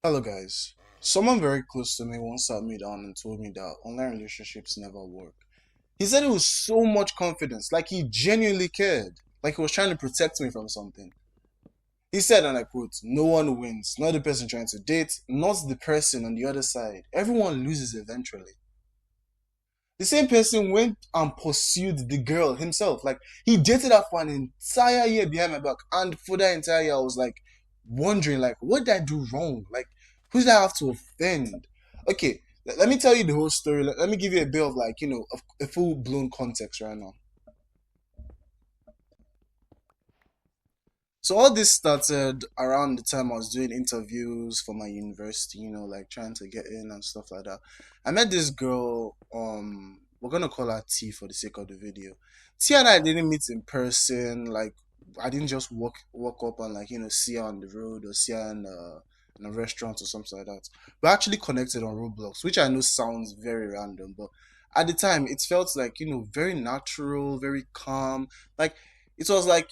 Hello, guys. Someone very close to me once sat me down and told me that online relationships never work. He said it with so much confidence, like he genuinely cared, like he was trying to protect me from something. He said, and I quote, "No one wins, not the person trying to date, not the person on the other side. Everyone loses eventually." The same person went and pursued the girl himself. Like, he dated her for an entire year behind my back. And for that entire year, I was like, wondering, like, what did I do wrong? Like, who did I have to offend? Okay, let me tell you the whole story. Let me give you a bit of, like, a full blown context right now. So all this started around the time I was doing interviews for my university, like trying to get in and stuff like that. I met this girl, we're gonna call her T for the sake of the video. T and I didn't meet in person, like I didn't just walk up and like, see her on the road or see her in a restaurant or something like that. We actually connected on Roblox, which I know sounds very random, but at the time it felt like, very natural, very calm. Like it was like,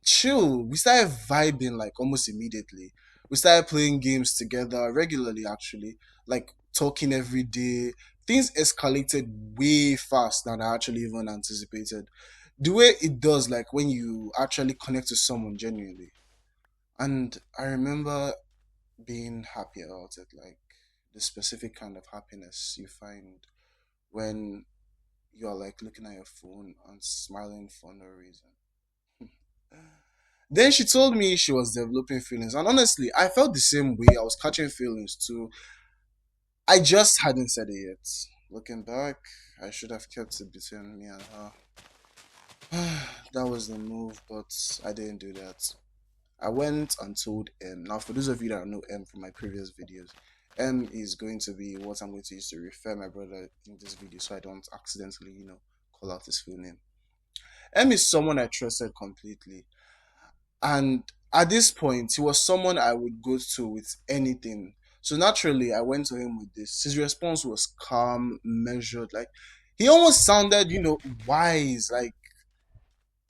chill. We started vibing like almost immediately. We started playing games together regularly, actually, like talking every day. Things escalated way fast than I actually even anticipated. The way it does, like when you actually connect with someone genuinely. And I remember being happy about it, like the specific kind of happiness you find when you're like looking at your phone and smiling for no reason. Then she told me she was developing feelings. And honestly, I felt the same way. I was catching feelings too. I just hadn't said it yet. Looking back, I should have kept it between me and her. That was the move, but I didn't do that. I went and told M. Now, for those of you that know M from my previous videos, M is going to be what I'm going to use to refer my brother in this video so I don't accidentally, call out his full name. M is someone I trusted completely. And at this point, he was someone I would go to with anything. So naturally, I went to him with this. His response was calm, measured. Like, he almost sounded, wise. Like,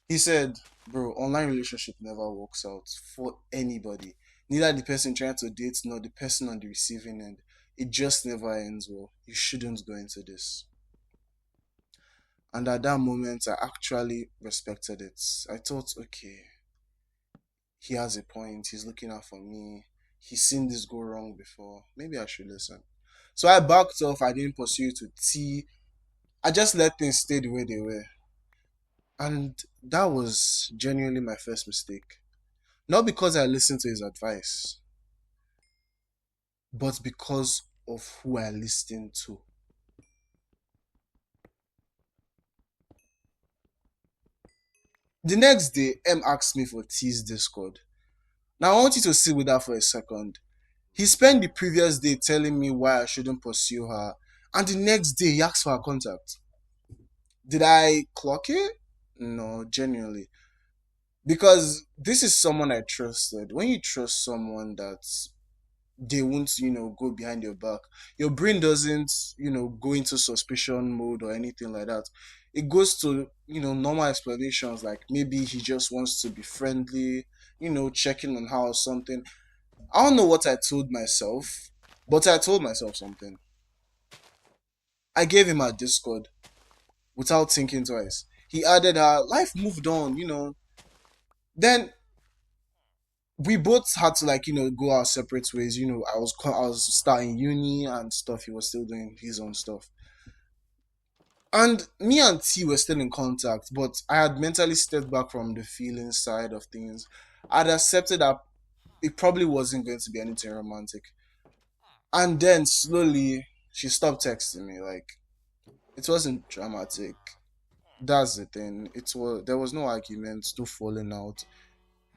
he said, "Bro, online relationship never works out for anybody. Neither the person trying to date nor the person on the receiving end. It just never ends well. You shouldn't go into this." And at that moment, I actually respected it. I thought, okay, he has a point. He's looking out for me. He's seen this go wrong before. Maybe I should listen. So I backed off. I didn't pursue it to T. I just let things stay the way they were. And that was genuinely my first mistake. Not because I listened to his advice, but because of who I listened to. The next day, M asked me for T's Discord. Now I want you to sit with that for a second. He spent the previous day telling me why I shouldn't pursue her, and the next day he asked for her contact. Did I clock it? No, genuinely. Because this is someone I trusted. When you trust someone that they won't, go behind your back, your brain doesn't, go into suspicion mode or anything like that. It goes to, normal explanations like maybe he just wants to be friendly, checking on her or something. I don't know what I told myself, but I told myself something. I gave him a Discord without thinking twice. He added her, life moved on, Then we both had to like, go our separate ways. I was starting uni and stuff. He was still doing his own stuff. And me and T were still in contact, but I had mentally stepped back from the feeling side of things. I'd accepted that it probably wasn't going to be anything romantic. And then slowly she stopped texting me. Like it wasn't dramatic. That's the thing. There was no argument, no falling out,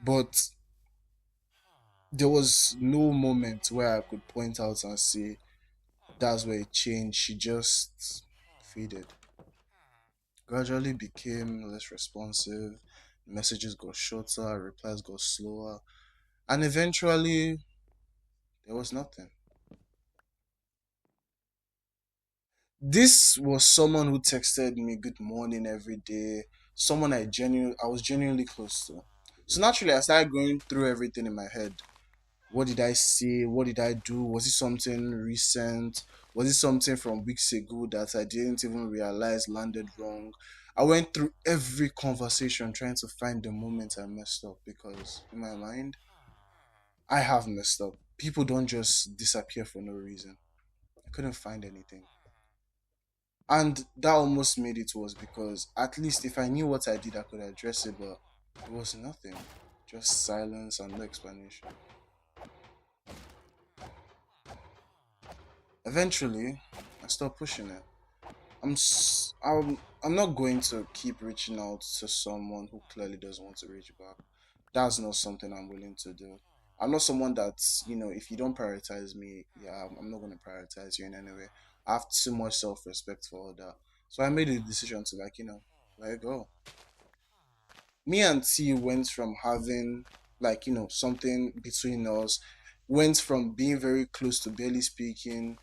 but there was no moment where I could point out and say that's where it changed. She just faded. Gradually became less responsive. Messages got shorter, replies got slower, and eventually there was nothing. This was someone who texted me good morning every day, someone I was genuinely close to. So naturally I started going through everything in my head. What did I say? What did I do? Was it something recent? Was it something from weeks ago that I didn't even realize landed wrong? I went through every conversation trying to find the moment I messed up because in my mind, I have messed up. People don't just disappear for no reason. I couldn't find anything. And that almost made it worse because at least if I knew what I did, I could address it, but it was nothing. Just silence and no explanation. Eventually, I stopped pushing it. I'm not going to keep reaching out to someone who clearly doesn't want to reach back. That's not something I'm willing to do. I'm not someone that's, if you don't prioritize me, yeah, I'm not going to prioritize you in any way. I have too much self-respect for all that. So I made a decision to, like, let it go. Me and T went from having, like, something between us, went from being very close to barely speaking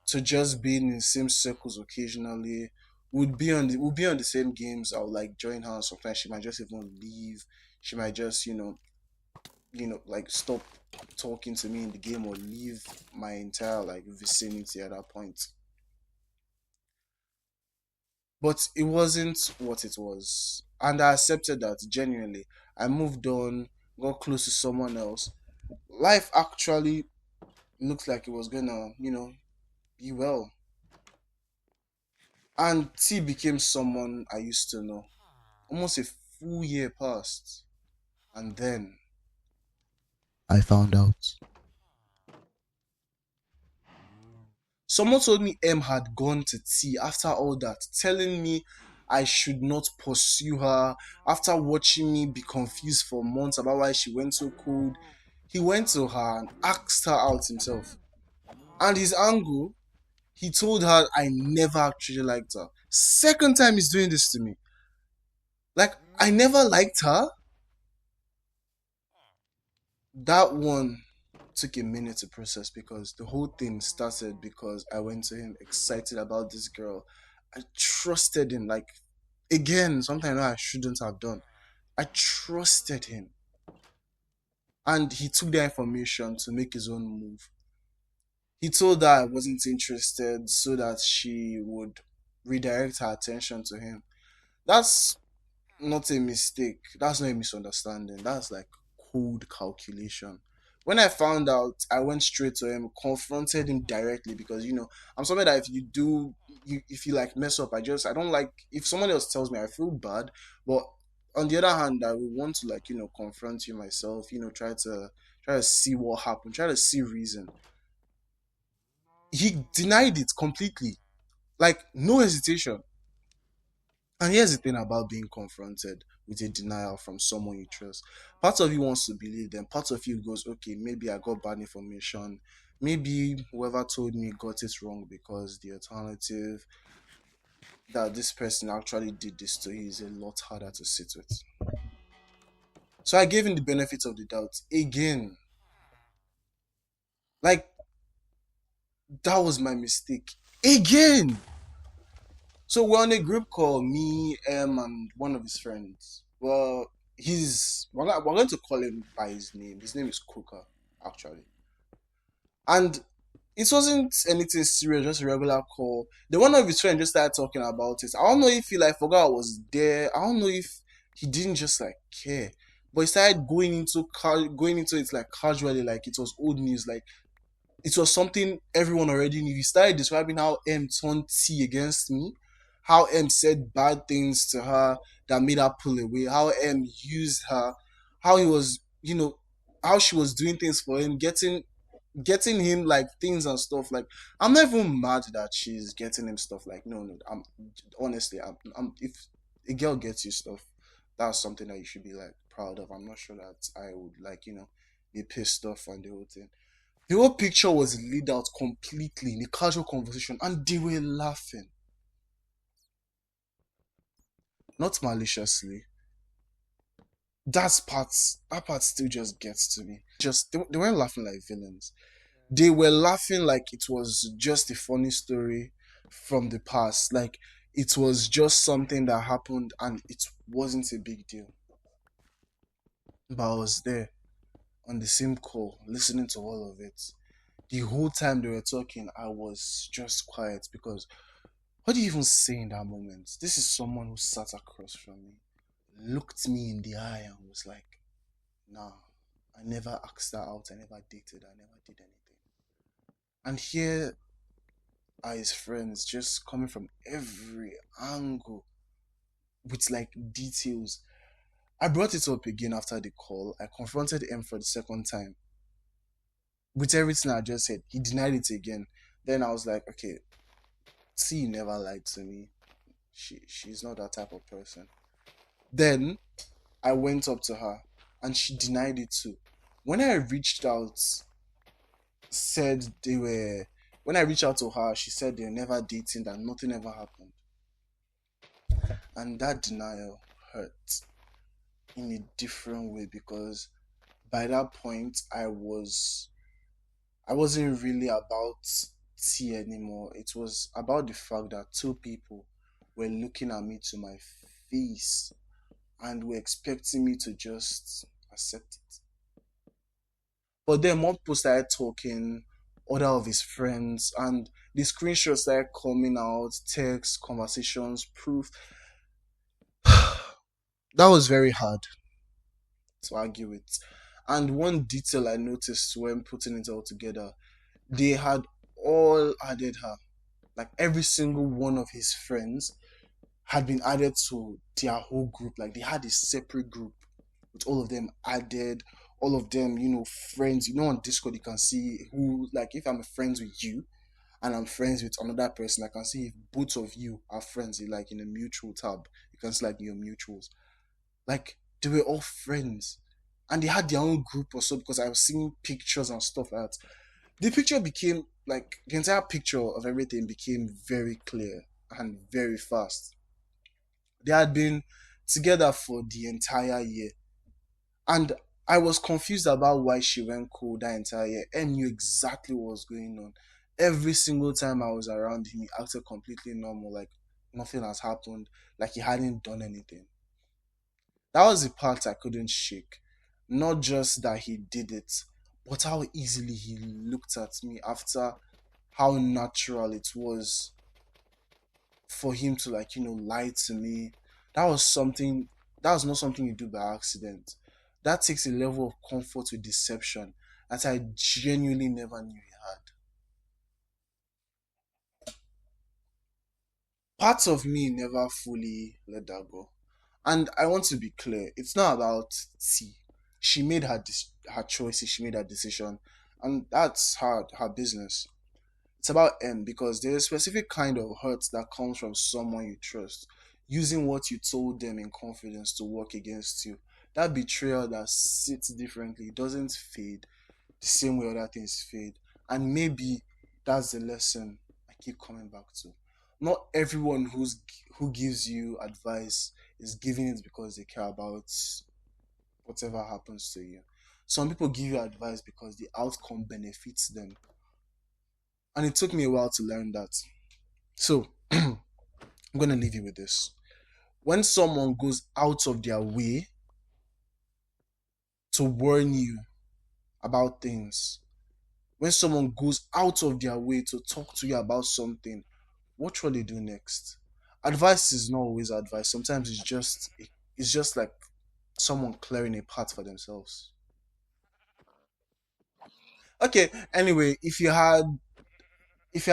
to just being in the same circles occasionally. We'd be on the same games. I would like join her. Sometimes she might just even leave. She might just like stop talking to me in the game or leave my entire like vicinity at that point. But it wasn't what it was, and I accepted that genuinely. I moved on, got close to someone else. Life actually looked like it was gonna be well, and T became someone I used to know. Almost a full year passed, and then I found out. Someone told me M had gone to T after all that, telling me I should not pursue her. After watching me be confused for months about why she went so cold, he went to her and asked her out himself. And his angle, he told her I never actually liked her. Second time he's doing this to me. Like, I never liked her. That one took a minute to process because the whole thing started because I went to him excited about this girl. I trusted him, like, again, something I know I shouldn't have done. I trusted him. And he took the information to make his own move. He told her I wasn't interested so that she would redirect her attention to him. That's not a mistake. That's not a misunderstanding. That's like cold calculation. When I found out, I went straight to him, confronted him directly because I'm somebody that if you like mess up, I don't like if someone else tells me I feel bad, but on the other hand, I would want to like confront you myself. Try to see what happened, try to see reason. He denied it completely, like no hesitation. And here's the thing about being confronted with a denial from someone you trust. Part of you wants to believe them. Part of you goes, okay, maybe I got bad information. Maybe whoever told me got it wrong because the alternative that this person actually did this to you is a lot harder to sit with. So I gave him the benefit of the doubt again. Like, that was my mistake. Again. So we're on a group call, me, and one of his friends. Well, we're going to call him by his name. His name is Cooker, actually. And it wasn't anything serious, just a regular call. The one of his friends just started talking about it. I don't know if he like forgot I was there. I don't know if he didn't just like care. But he started going into it like casually, like it was old news, like it was something everyone already knew. He started describing how M turned T against me, how M said bad things to her that made her pull away, how M used her, how he was, how she was doing things for him, getting him like things and stuff. Like, I'm not even mad that she's getting him stuff. Like, no, no, I'm honestly, if a girl gets you stuff, that's something that you should be like proud of. I'm not sure that I would like, be pissed off on the whole thing. The whole picture was laid out completely in a casual conversation, and they were laughing. Not maliciously. That part still just gets to me. They weren't laughing like villains. They were laughing like it was just a funny story from the past. Like it was just something that happened and it wasn't a big deal. But I was there. on the same call, listening to all of it. The whole time they were talking, I was just quiet because what do you even say in that moment? This is someone who sat across from me, looked me in the eye, and was like, nah, I never asked her out, I never dated, I never did anything. And here are his friends just coming from every angle with like details. I brought it up again after the call. I confronted him for the second time with everything I just said. He denied it again. Then I was like, okay, see, you never lied to me. She's not that type of person. Then I went up to her and she denied it too. When I reached out, said they were when I reached out to her, she said they're never dating, that nothing ever happened. And that denial hurt in a different way because by that point I wasn't really about tea anymore. It was about the fact that two people were looking at me to my face and were expecting me to just accept it. But then one people started talking, other of his friends, and the screenshots started coming out, text, conversations, proof. That was very hard to argue with. And one detail I noticed when putting it all together, they had all added her. Like every single one of his friends had been added to their whole group. Like they had a separate group with all of them added, all of them, friends. On Discord you can see who, like if I'm friends with you and I'm friends with another person, I can see if both of you are friends like in a mutual tab. You can see like your mutuals. Like they were all friends. And they had their own group or so because I was seeing pictures and stuff like that. The picture became like the entire picture of everything became very clear and very fast. They had been together for the entire year. And I was confused about why she went cold that entire year and knew exactly what was going on. Every single time I was around him, he acted completely normal, like nothing has happened, like he hadn't done anything. That was the part I couldn't shake. Not just that he did it, but how easily he looked at me after how natural it was for him to lie to me. That was not something you do by accident. That takes a level of comfort with deception that I genuinely never knew he had. Parts of me never fully let that go. And I want to be clear, it's not about T. She made her choices, she made her decision, and that's her business. It's about M because there's a specific kind of hurt that comes from someone you trust, using what you told them in confidence to work against you. That betrayal that sits differently doesn't fade the same way other things fade. And maybe that's the lesson I keep coming back to. Not everyone who gives you advice is giving it because they care about whatever happens to you. Some people give you advice because the outcome benefits them. And it took me a while to learn that. So, I'm going to leave you with this. When someone goes out of their way to warn you about things, when someone goes out of their way to talk to you about something, watch what they do next. Advice is not always advice. Sometimes it's just like someone clearing a path for themselves. Okay, anyway, if you had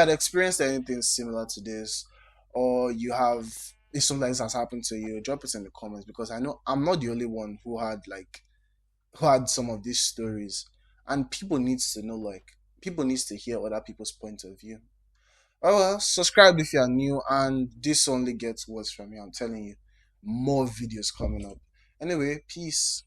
experienced anything similar to this, or you have if something like this has happened to you, drop it in the comments because I know I'm not the only one who had some of these stories, and people needs to know people needs to hear other people's point of view. Oh well, subscribe if you are new, and this only gets worse from me. I'm telling you, more videos coming up. Anyway, peace.